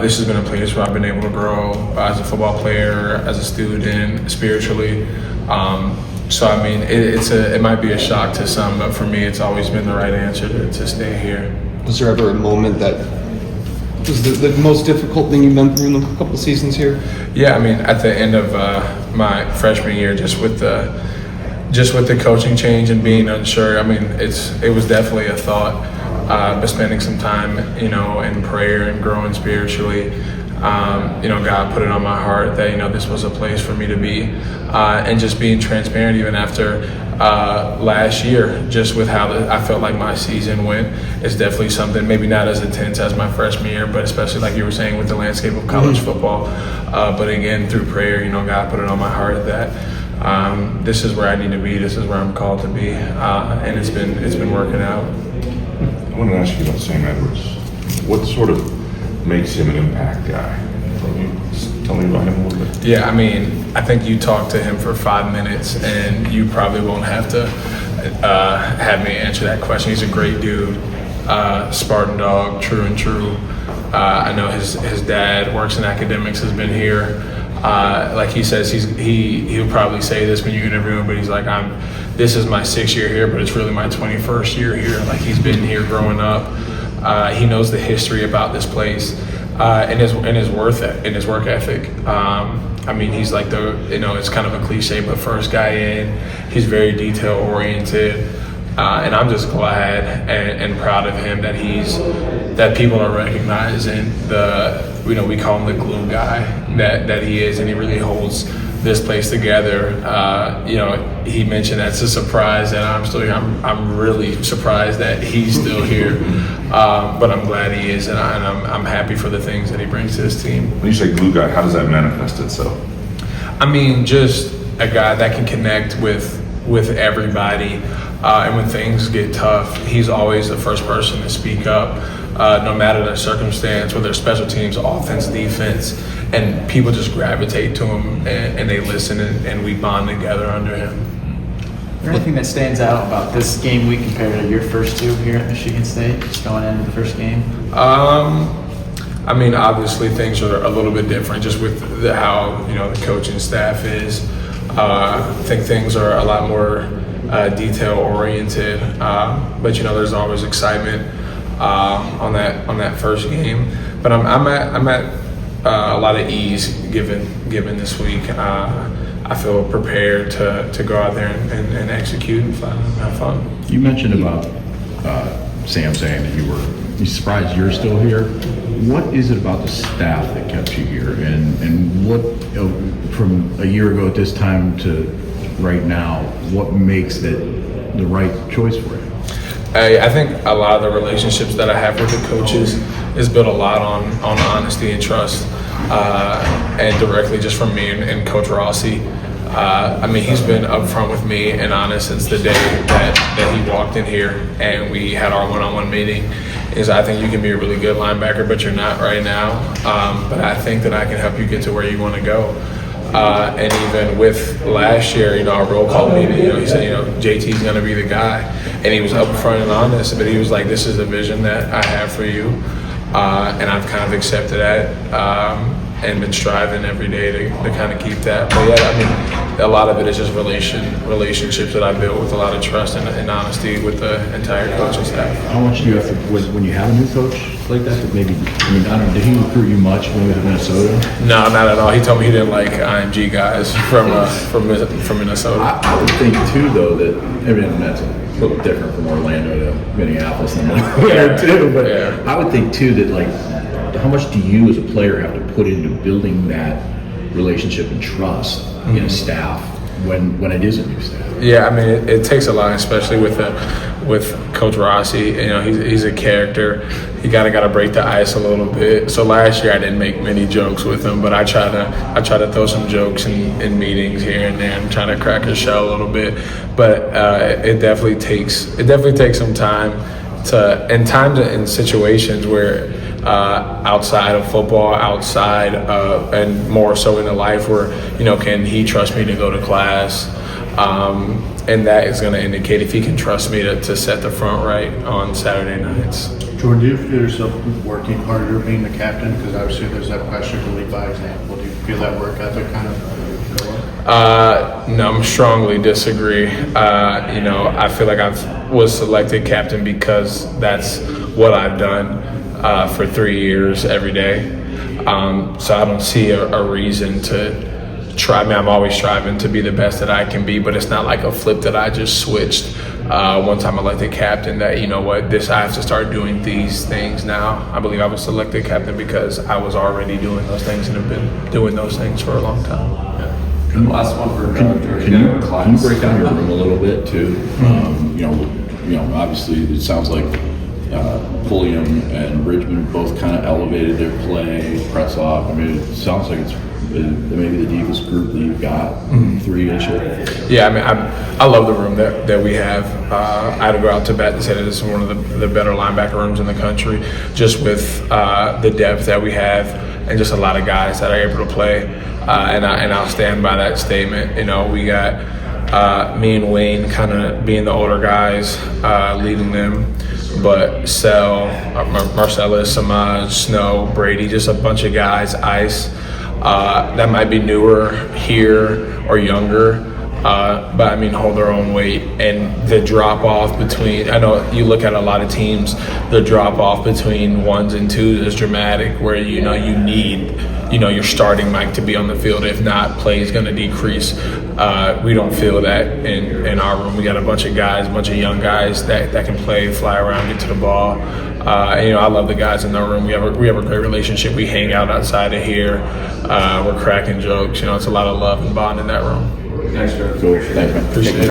This has been a place where I've been able to grow as a football player, as a student, spiritually. So I mean, it might be a shock to some, but for me, it's always been the right answer to stay here. Was there ever a moment that was the most difficult thing you've been through in the couple seasons here? Yeah, I mean, at the end of my freshman year, just with the coaching change and being unsure, I mean, it was definitely a thought. But spending some time, in prayer and growing spiritually, God put it on my heart that, this was a place for me to be. And just being transparent even after last year, just with how I felt like my season went, is definitely something, maybe not as intense as my freshman year, but especially like you were saying with the landscape of college football. But again, through prayer, God put it on my heart that this is where I need to be, this is where I'm called to be. And it's been working out. I want to ask you about Sam Edwards. What sort of makes him an impact guy? Can you tell me about him a little bit? Yeah, I mean, I think you talked to him for 5 minutes, and you probably won't have to have me answer that question. He's a great dude, Spartan dog, true and true. I know his dad works in academics, has been here. Like he says, he'll probably say this when you interview him, but he's like, this is my 6th year here, but it's really my 21st year here. Like, he's been here growing up. He knows the history about this place, and his work ethic. I mean, he's like it's kind of a cliche, but first guy in. He's very detail oriented, and I'm just glad and proud of him that people are recognizing we call him the glue guy that he is, and he really holds this place together. He mentioned that's a surprise that I'm still here. I'm really surprised that he's still here, but I'm glad he is, and I'm happy for the things that he brings to his team. When you say glue guy, how does that manifest itself? I mean, just a guy that can connect with everybody, and when things get tough, he's always the first person to speak up, no matter the circumstance, whether it's special teams, offense, defense, and people just gravitate to him and they listen and we bond together under him. Is there anything that stands out about this game week compared to your first two here at Michigan State, just going into the first game? I mean, obviously things are a little bit different just with how the coaching staff is. I think things are a lot more detail oriented, but there's always excitement on that first game. But I'm at a lot of ease given this week. I feel prepared to go out there and execute and have fun. You mentioned about Sam saying that you're surprised you're still here. What is it about the staff that kept you here, and what from a year ago at this time to right now, what makes it the right choice for you? I think a lot of the relationships that I have with the coaches is built a lot on honesty and trust, and directly just from me and Coach Rossi. I mean, he's been upfront with me and honest since the day that he walked in here and we had our one-on-one meeting. I think you can be a really good linebacker, but you're not right now. But I think that I can help you get to where you want to go. And even with last year, our roll call meeting, he said, JT's going to be the guy. And he was upfront and honest, but he was like, this is the vision that I have for you. And I've kind of accepted that and been striving every day to kind of keep that. But yeah, I mean, a lot of it is just relationships that I built with a lot of trust and honesty with the entire coaching staff. How much do you have to, when you have a new coach like that maybe, I don't know, did he recruit you much when we were in Minnesota? No, not at all. He told me he didn't like IMG guys from Minnesota. I would think too, though, that, that's a little different from Orlando to Minneapolis and there too, but yeah. I would think too that how much do you as a player have to put into building that relationship and trust in a staff when it is a new staff? Yeah, I mean, it takes a lot, especially with Coach Rossi. He's a character. You got to break the ice a little bit. So last year I didn't make many jokes with him, but I try to throw some jokes in meetings here and there. I'm trying to crack his shell a little bit, but it definitely takes some time in situations where outside of football, and more so in a life where can he trust me to go to class, and that is going to indicate if he can trust me to set the front right on Saturday nights. Jordan, do you feel yourself working harder being the captain? Because obviously there's that pressure to lead by example. Do you feel that work ethic kind of go up? No, I'm strongly disagree. I feel like I was selected captain because that's what I've done for 3 years every day. So I don't see a reason to try. I mean, I'm always striving to be the best that I can be, but it's not like a flip that I just switched one time elected captain that, I have to start doing these things now. I believe I was selected captain because I was already doing those things and have been doing those things for a long time. Last one for Can you break down your room a little bit too? Obviously it sounds like Pulliam and Bridgman both kind of elevated their play, press off. I mean, it sounds like it's maybe the deepest group that you've got, 3-ish. Yeah, I mean, I love the room that we have. I had to go out to bat to say that this is one of the better linebacker rooms in the country, just with the depth that we have and just a lot of guys that are able to play. And I'll stand by that statement. We got me and Wayne kind of being the older guys, leading them. But Marcellus, Samaj, Snow, Brady, just a bunch of guys, Ice, that might be newer here or younger, but I mean hold their own weight. And the drop off between, I know you look at a lot of teams, the drop off between 1s and 2s is dramatic, where you need your starting Mike to be on the field. If not, play is going to decrease. We don't feel that in our room. We got a bunch of guys, a bunch of young guys that can play, fly around, get to the ball. I love the guys in the room. We have a great relationship. We hang out outside of here. We're cracking jokes. It's a lot of love and bond in that room. Thanks, Jordan. Cool. Thanks, man. Appreciate it.